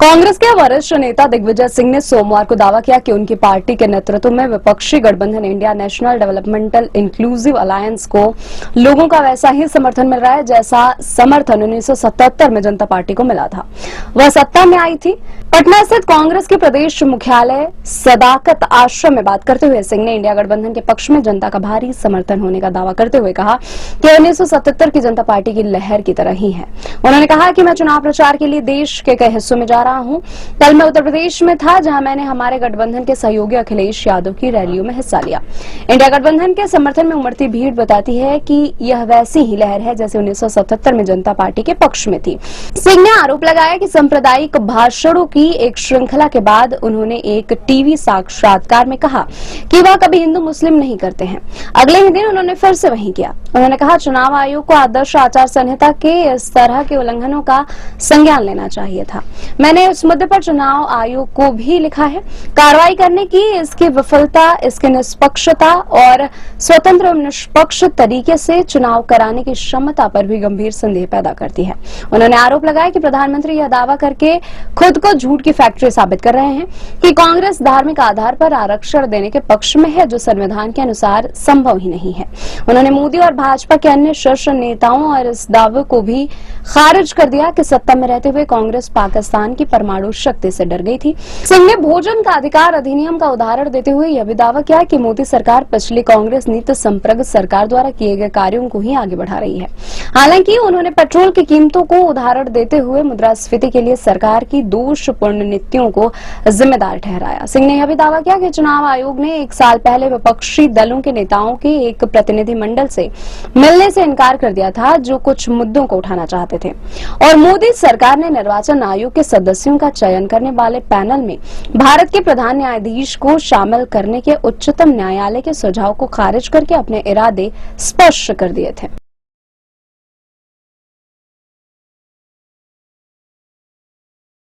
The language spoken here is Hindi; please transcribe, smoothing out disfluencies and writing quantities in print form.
कांग्रेस के वरिष्ठ नेता दिग्विजय सिंह ने सोमवार को दावा किया कि उनकी पार्टी के नेतृत्व में विपक्षी गठबंधन India national developmental inclusive alliance को लोगों का वैसा ही समर्थन मिल रहा है जैसा समर्थन 1977 में जनता पार्टी को मिला था। वह सत्ता में आई थी। पटना स्थित कांग्रेस के प्रदेश मुख्यालय सदाकत आश्रम में बात करते हुए सिंह ने इंडिया गठबंधन के पक्ष में जनता का भारी समर्थन होने का दावा करते हुए कहा कि 1977 की जनता पार्टी की लहर की तरह ही है। उन्होंने कहा कि मैं चुनाव प्रचार के लिए देश के कई हिस्सों में जा रहा हूं। कल मैं उत्तर प्रदेश में था, जहां मैंने हमारे गठबंधन के सहयोगी अखिलेश यादव की रैलियों में हिस्सा लिया। इंडिया गठबंधन के समर्थन में उमड़ती भीड़ बताती है कि यह वैसी ही लहर है जैसे 1977 में जनता पार्टी के पक्ष में थी। सिंह ने आरोप लगाया कि सांप्रदायिक भाषणों की एक श्रृंखला के बाद उन्होंने एक टीवी साक्षात्कार में कहा कि वह कभी हिंदू मुस्लिम नहीं करते हैं। अगले ही दिन उन्होंने फिर से वही किया। उन्होंने कहा चुनाव आयोग को आदर्श आचार संहिता के इस तरह के उल्लंघनों का संज्ञान लेना चाहिए था। मैंने इस मुद्दे पर चुनाव आयोग को भी लिखा है। कार्रवाई करने की इसकी विफलता इसके निष्पक्षता और स्वतंत्र और निष्पक्ष तरीके से चुनाव कराने की क्षमता पर भी गंभीर संदेह पैदा करती है। उन्होंने आरोप लगाया कि प्रधानमंत्री यह दावा करके खुद को झूठ की फैक्ट्री साबित कर रहे हैं कि कांग्रेस धार्मिक आधार पर आरक्षण देने के पक्ष में है, जो संविधान के अनुसार संभव ही नहीं है। उन्होंने मोदी और भाजपा के अन्य शीर्ष नेताओं और इस दावे को भी खारिज कर दिया कि सत्ता में रहते हुए कांग्रेस पाकिस्तान की परमाणु शक्ति से डर गई थी। सिंह ने भोजन का अधिकार अधिनियम का उदाहरण देते हुए यह भी दावा किया कि मोदी सरकार पिछली कांग्रेस नीति संप्रग सरकार द्वारा किए गए कार्यों को ही आगे बढ़ा रही है। हालांकि उन्होंने पेट्रोल की कीमतों को उदाहरण देते हुए मुद्रास्फीति के लिए सरकार की दोषपूर्ण नीतियों को जिम्मेदार ठहराया। सिंह ने यह भी दावा किया कि चुनाव आयोग ने 1 साल पहले विपक्षी दलों के नेताओं के एक प्रतिनिधि मंडल से मिलने से इनकार कर दिया था, जो कुछ मुद्दों को उठाना चाहते थे, और मोदी सरकार ने निर्वाचन आयोग के सदस्यों का चयन करने वाले पैनल में भारत के प्रधान न्यायाधीश को शामिल करने के उच्चतम न्यायालय के सुझाव को खारिज करके अपने इरादे स्पष्ट कर दिए थे।